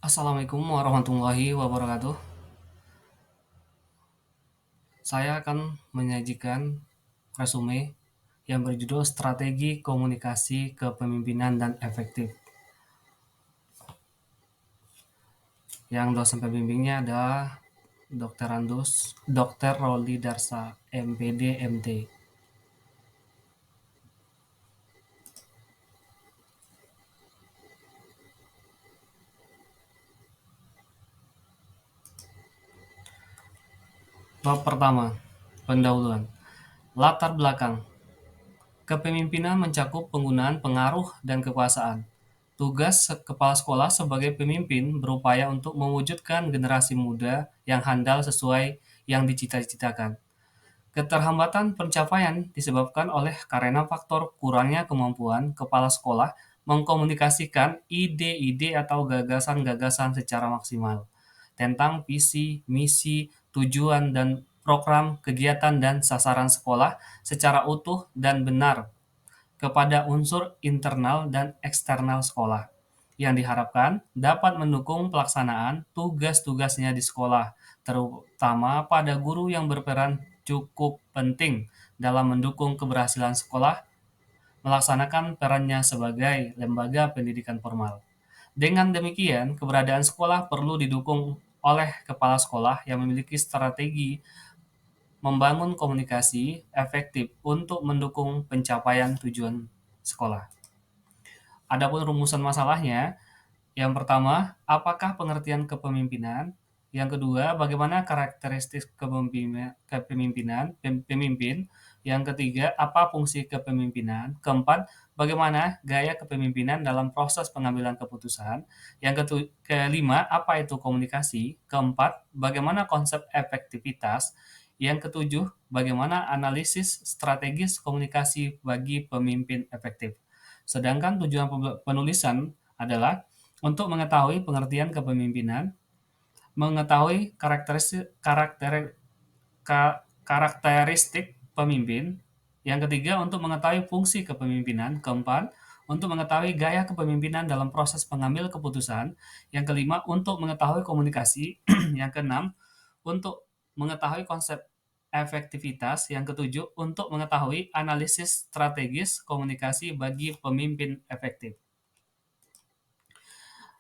Assalamualaikum warahmatullahi wabarakatuh. Saya akan menyajikan resume yang berjudul Strategi Komunikasi Kepemimpinan dan Efektif. Yang dosen pembimbingnya adalah Dr. Andus, Dr. Roli Darsa, MPD, MT. Bab pertama, pendahuluan. Latar belakang. Kepemimpinan mencakup penggunaan pengaruh dan kekuasaan. Tugas kepala sekolah sebagai pemimpin berupaya untuk mewujudkan generasi muda yang handal sesuai yang dicita-citakan. Keterhambatan pencapaian disebabkan oleh karena faktor kurangnya kemampuan kepala sekolah mengkomunikasikan ide-ide atau gagasan-gagasan secara maksimal tentang visi, misi, tujuan, dan program kegiatan dan sasaran sekolah secara utuh dan benar kepada unsur internal dan eksternal sekolah, yang diharapkan dapat mendukung pelaksanaan tugas-tugasnya di sekolah, terutama pada guru yang berperan cukup penting dalam mendukung keberhasilan sekolah melaksanakan perannya sebagai lembaga pendidikan formal. Dengan demikian, keberadaan sekolah perlu didukung oleh kepala sekolah yang memiliki strategi membangun komunikasi efektif untuk mendukung pencapaian tujuan sekolah. Adapun rumusan masalahnya, yang pertama, apakah pengertian kepemimpinan? Yang kedua, bagaimana karakteristik pemimpin? Yang ketiga, apa fungsi kepemimpinan? Keempat, bagaimana gaya kepemimpinan dalam proses pengambilan keputusan? Kelima, apa itu komunikasi? Keempat, bagaimana konsep efektivitas? Yang ketujuh, bagaimana analisis strategis komunikasi bagi pemimpin efektif? Sedangkan tujuan penulisan adalah untuk mengetahui pengertian kepemimpinan, mengetahui karakteristik pemimpin. Yang ketiga, untuk mengetahui fungsi kepemimpinan. Keempat, untuk mengetahui gaya kepemimpinan dalam proses pengambil keputusan. Yang kelima, untuk mengetahui komunikasi. Yang keenam, untuk mengetahui konsep efektivitas. Yang ketujuh, untuk mengetahui analisis strategis komunikasi bagi pemimpin efektif.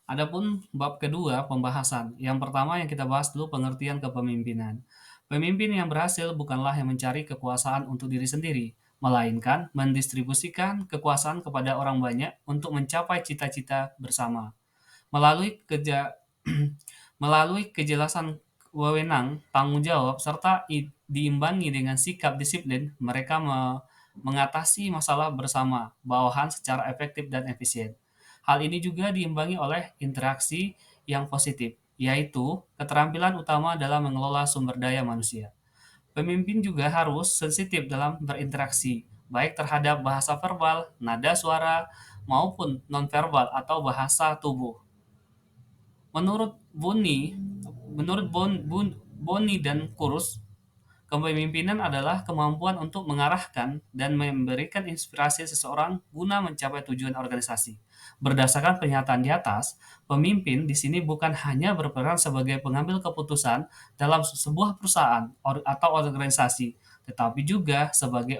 Adapun bab kedua, pembahasan. Yang pertama yang kita bahas dulu pengertian kepemimpinan. Pemimpin yang berhasil bukanlah yang mencari kekuasaan untuk diri sendiri, melainkan mendistribusikan kekuasaan kepada orang banyak untuk mencapai cita-cita bersama. Melalui melalui kejelasan wewenang, tanggung jawab, serta diimbangi dengan sikap disiplin, mereka mengatasi masalah bersama bawahan secara efektif dan efisien. Hal ini juga diimbangi oleh interaksi yang positif, yaitu keterampilan utama dalam mengelola sumber daya manusia. Pemimpin juga harus sensitif dalam berinteraksi, baik terhadap bahasa verbal, nada suara, maupun nonverbal atau bahasa tubuh. Menurut Boni dan Kurus, kepemimpinan adalah kemampuan untuk mengarahkan dan memberikan inspirasi seseorang guna mencapai tujuan organisasi. Berdasarkan pernyataan di atas, pemimpin di sini bukan hanya berperan sebagai pengambil keputusan dalam sebuah perusahaan atau organisasi, tetapi juga sebagai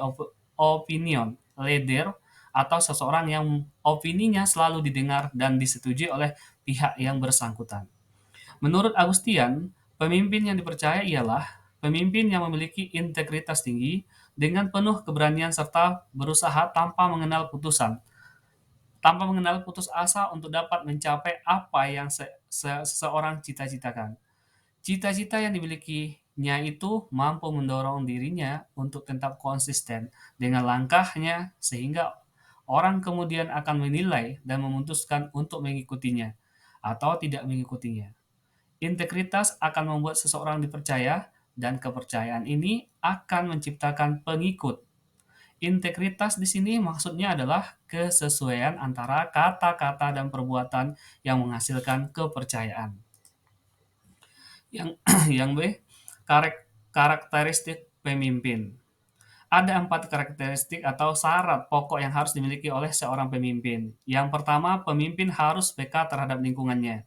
opinion leader atau seseorang yang opininya selalu didengar dan disetujui oleh pihak yang bersangkutan. Menurut Agustian, pemimpin yang dipercaya ialah pemimpin yang memiliki integritas tinggi dengan penuh keberanian serta berusaha tanpa mengenal putus asa untuk dapat mencapai apa yang seseorang cita-citakan. Cita-cita yang dimilikinya itu mampu mendorong dirinya untuk tetap konsisten dengan langkahnya sehingga orang kemudian akan menilai dan memutuskan untuk mengikutinya atau tidak mengikutinya. Integritas akan membuat seseorang dipercaya, dan kepercayaan ini akan menciptakan pengikut. Integritas di sini maksudnya adalah kesesuaian antara kata-kata dan perbuatan yang menghasilkan kepercayaan. Yang yang B, karakteristik pemimpin. Ada 4 karakteristik atau syarat pokok yang harus dimiliki oleh seorang pemimpin. Yang pertama, pemimpin harus peka terhadap lingkungannya.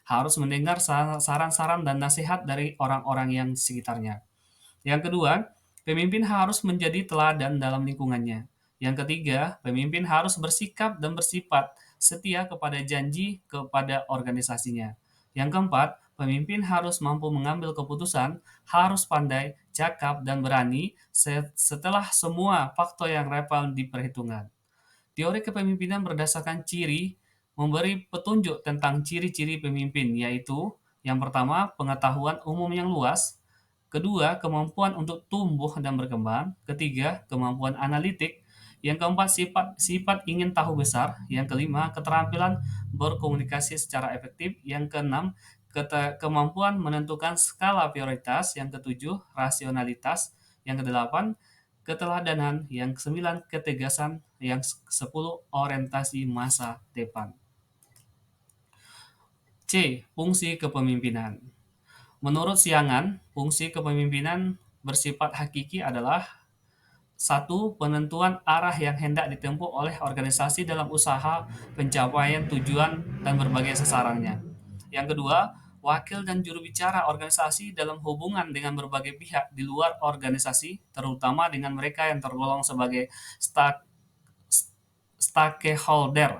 harus mendengar saran-saran dan nasihat dari orang-orang yang di sekitarnya. Yang kedua, pemimpin harus menjadi teladan dalam lingkungannya. Yang ketiga, pemimpin harus bersikap dan bersifat setia kepada janji kepada organisasinya. Yang keempat, pemimpin harus mampu mengambil keputusan, harus pandai, cakap, dan berani setelah semua faktor yang relevan diperhitungkan. Teori kepemimpinan berdasarkan ciri memberi petunjuk tentang ciri-ciri pemimpin, yaitu yang pertama, pengetahuan umum yang luas, kedua, kemampuan untuk tumbuh dan berkembang, ketiga, kemampuan analitik, yang keempat, sifat ingin tahu besar, yang kelima, keterampilan berkomunikasi secara efektif, yang keenam, kemampuan menentukan skala prioritas, yang ketujuh, rasionalitas, yang kedelapan, keteladanan, yang kesembilan, ketegasan, yang kesepuluh, orientasi masa depan. C. Fungsi kepemimpinan. Menurut Siangan, fungsi kepemimpinan bersifat hakiki adalah satu, penentuan arah yang hendak ditempuh oleh organisasi dalam usaha pencapaian tujuan dan berbagai sasarannya. Yang kedua, wakil dan juru bicara organisasi dalam hubungan dengan berbagai pihak di luar organisasi, terutama dengan mereka yang tergolong sebagai stakeholder.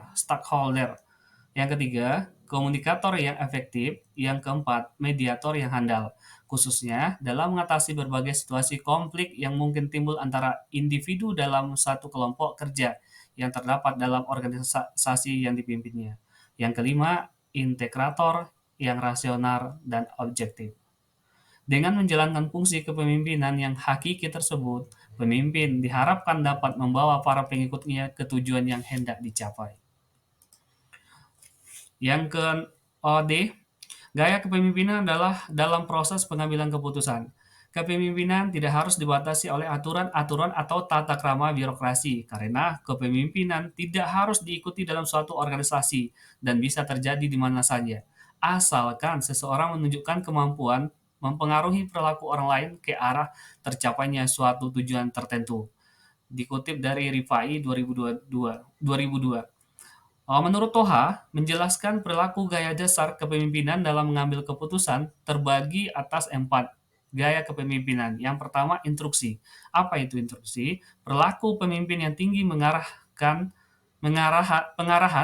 Yang ketiga, komunikator yang efektif. Yang keempat, mediator yang handal, khususnya dalam mengatasi berbagai situasi konflik yang mungkin timbul antara individu dalam satu kelompok kerja yang terdapat dalam organisasi yang dipimpinnya. Yang kelima, integrator yang rasional dan objektif. Dengan menjalankan fungsi kepemimpinan yang hakiki tersebut, pemimpin diharapkan dapat membawa para pengikutnya ke tujuan yang hendak dicapai. Yang ke D, gaya kepemimpinan adalah dalam proses pengambilan keputusan. Kepemimpinan tidak harus dibatasi oleh aturan-aturan atau tata krama birokrasi, karena kepemimpinan tidak harus diikuti dalam suatu organisasi dan bisa terjadi di mana saja, asalkan seseorang menunjukkan kemampuan mempengaruhi perilaku orang lain ke arah tercapainya suatu tujuan tertentu. Dikutip dari Rifai 2002. Menurut Toha, menjelaskan perilaku gaya dasar kepemimpinan dalam mengambil keputusan terbagi atas 4 gaya kepemimpinan. Yang pertama, instruksi. Apa itu instruksi? Perilaku pemimpin yang tinggi pengarahan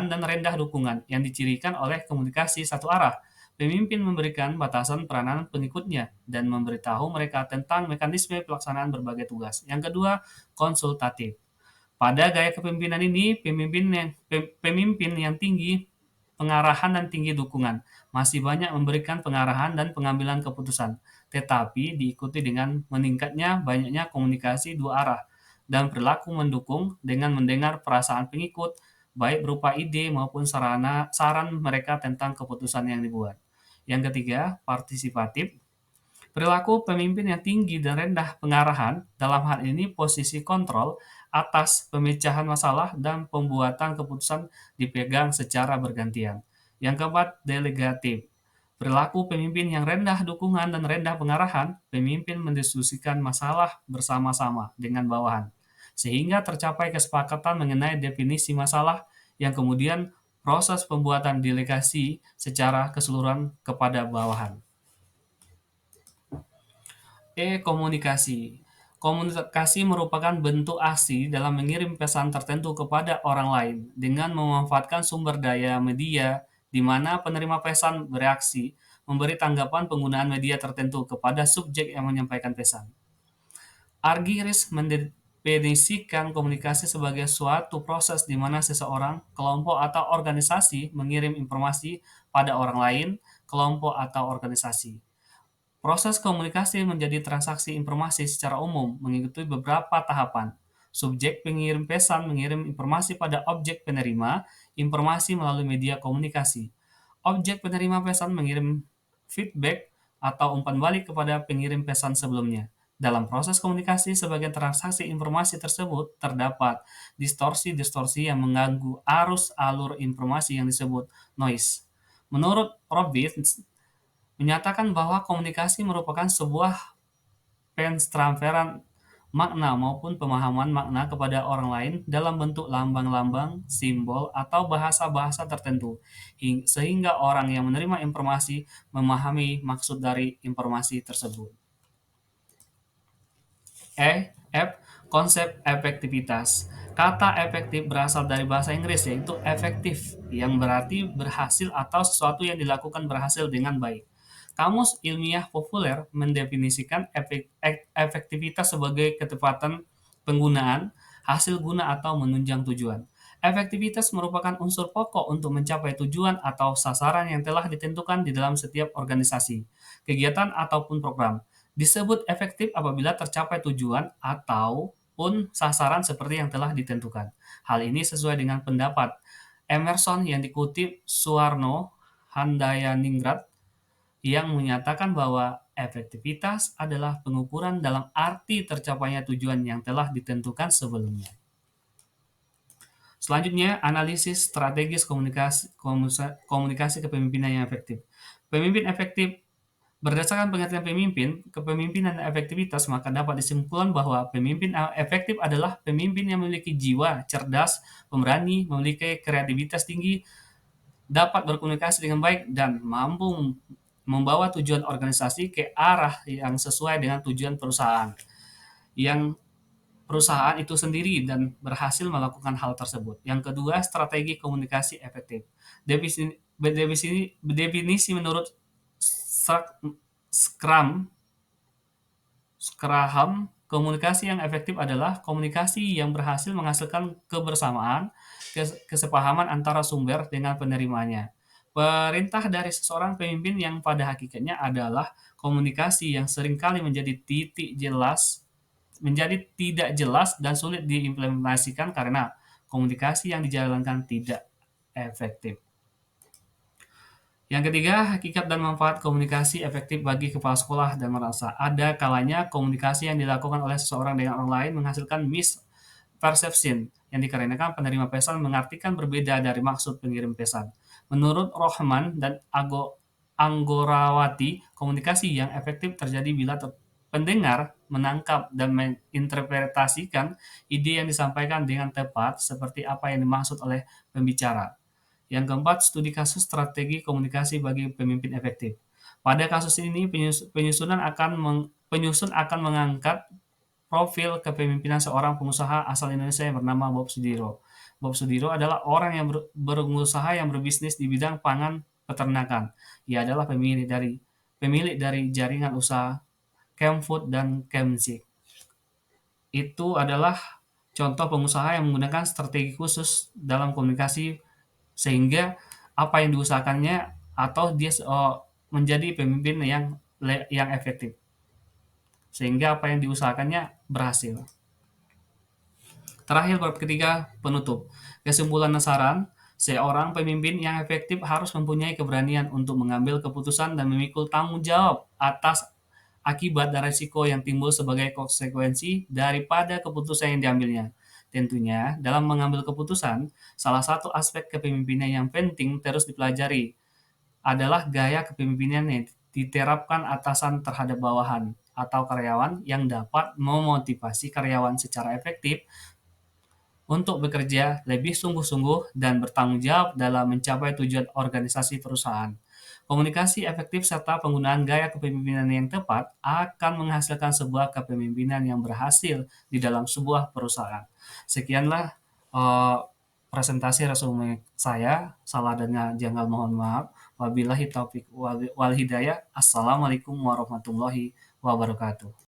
dan rendah dukungan yang dicirikan oleh komunikasi satu arah. Pemimpin memberikan batasan peranan pengikutnya dan memberitahu mereka tentang mekanisme pelaksanaan berbagai tugas. Yang kedua, konsultatif. Pada gaya kepemimpinan ini, pemimpin yang tinggi pengarahan dan tinggi dukungan masih banyak memberikan pengarahan dan pengambilan keputusan, tetapi diikuti dengan meningkatnya banyaknya komunikasi dua arah dan perilaku mendukung dengan mendengar perasaan pengikut, baik berupa ide maupun saran mereka tentang keputusan yang dibuat. Yang ketiga, partisipatif. Perilaku pemimpin yang tinggi dan rendah pengarahan, dalam hal ini posisi kontrol atas pemecahan masalah dan pembuatan keputusan dipegang secara bergantian. Yang keempat, delegatif. Perilaku pemimpin yang rendah dukungan dan rendah pengarahan, pemimpin mendiskusikan masalah bersama-sama dengan bawahan, sehingga tercapai kesepakatan mengenai definisi masalah yang kemudian proses pembuatan delegasi secara keseluruhan kepada bawahan. Komunikasi. Komunikasi merupakan bentuk aksi dalam mengirim pesan tertentu kepada orang lain dengan memanfaatkan sumber daya media di mana penerima pesan bereaksi, memberi tanggapan penggunaan media tertentu kepada subjek yang menyampaikan pesan. Argyris mendefinisikan komunikasi sebagai suatu proses di mana seseorang, kelompok atau organisasi mengirim informasi pada orang lain, kelompok atau organisasi. Proses komunikasi menjadi transaksi informasi secara umum mengikuti beberapa tahapan. Subjek pengirim pesan mengirim informasi pada objek penerima informasi melalui media komunikasi. Objek penerima pesan mengirim feedback atau umpan balik kepada pengirim pesan sebelumnya. Dalam proses komunikasi, sebagian transaksi informasi tersebut terdapat distorsi-distorsi yang mengganggu arus alur informasi yang disebut noise. Menurut Robbins, menyatakan bahwa komunikasi merupakan sebuah pentransferan makna maupun pemahaman makna kepada orang lain dalam bentuk lambang-lambang, simbol, atau bahasa-bahasa tertentu, sehingga orang yang menerima informasi memahami maksud dari informasi tersebut. F. Konsep efektivitas. Kata efektif berasal dari bahasa Inggris, yaitu efektif, yang berarti berhasil atau sesuatu yang dilakukan berhasil dengan baik. Kamus Ilmiah Populer mendefinisikan efektivitas sebagai ketepatan penggunaan, hasil guna atau menunjang tujuan. Efektivitas merupakan unsur pokok untuk mencapai tujuan atau sasaran yang telah ditentukan di dalam setiap organisasi, kegiatan ataupun program. Disebut efektif apabila tercapai tujuan ataupun sasaran seperti yang telah ditentukan. Hal ini sesuai dengan pendapat Emerson yang dikutip Suwarno Handayaningrat yang menyatakan bahwa efektivitas adalah pengukuran dalam arti tercapainya tujuan yang telah ditentukan sebelumnya. Selanjutnya, analisis strategis komunikasi kepemimpinan yang efektif. Pemimpin efektif. Berdasarkan pengertian pemimpin, kepemimpinan dan efektivitas, maka dapat disimpulkan bahwa pemimpin efektif adalah pemimpin yang memiliki jiwa cerdas, pemberani, memiliki kreativitas tinggi, dapat berkomunikasi dengan baik, dan mampu membawa tujuan organisasi ke arah yang sesuai dengan tujuan perusahaan. Yang perusahaan itu sendiri dan berhasil melakukan hal tersebut. Yang kedua, strategi komunikasi efektif. Definisi menurut Scrum, komunikasi yang efektif adalah komunikasi yang berhasil menghasilkan kebersamaan, kesepahaman antara sumber dengan penerimanya. Perintah dari seseorang pemimpin yang pada hakikatnya adalah komunikasi yang seringkali menjadi tidak jelas dan sulit diimplementasikan karena komunikasi yang dijalankan tidak efektif. Yang ketiga, hakikat dan manfaat komunikasi efektif bagi kepala sekolah dan merasa ada kalanya komunikasi yang dilakukan oleh seseorang dengan orang lain menghasilkan misperception yang dikarenakan penerima pesan mengartikan berbeda dari maksud pengirim pesan. Menurut Rohman dan Anggorawati, komunikasi yang efektif terjadi bila pendengar menangkap dan menginterpretasikan ide yang disampaikan dengan tepat seperti apa yang dimaksud oleh pembicara. Yang keempat, studi kasus strategi komunikasi bagi pemimpin efektif. Pada kasus ini, penyusun akan mengangkat profil kepemimpinan seorang pengusaha asal Indonesia yang bernama Bob Sudiro. Bob Sudiro adalah orang yang berusaha yang berbisnis di bidang pangan peternakan. Ia adalah pemilik dari jaringan usaha Kemfood dan Kemzik. Itu adalah contoh pengusaha yang menggunakan strategi khusus dalam komunikasi sehingga apa yang diusahakannya atau dia menjadi pemimpin yang efektif sehingga apa yang diusahakannya berhasil. Terakhir, bab ketiga, penutup. Kesimpulan dan saran, seorang pemimpin yang efektif harus mempunyai keberanian untuk mengambil keputusan dan memikul tanggung jawab atas akibat dan risiko yang timbul sebagai konsekuensi daripada keputusan yang diambilnya. Tentunya, dalam mengambil keputusan, salah satu aspek kepemimpinan yang penting terus dipelajari adalah gaya kepemimpinan yang diterapkan atasan terhadap bawahan atau karyawan yang dapat memotivasi karyawan secara efektif untuk bekerja lebih sungguh-sungguh dan bertanggung jawab dalam mencapai tujuan organisasi perusahaan. Komunikasi efektif serta penggunaan gaya kepemimpinan yang tepat akan menghasilkan sebuah kepemimpinan yang berhasil di dalam sebuah perusahaan. Sekianlah presentasi resume saya. Salah dan janggal mohon maaf. Wabillahi taufik wal hidayah. Assalamualaikum warahmatullahi wabarakatuh.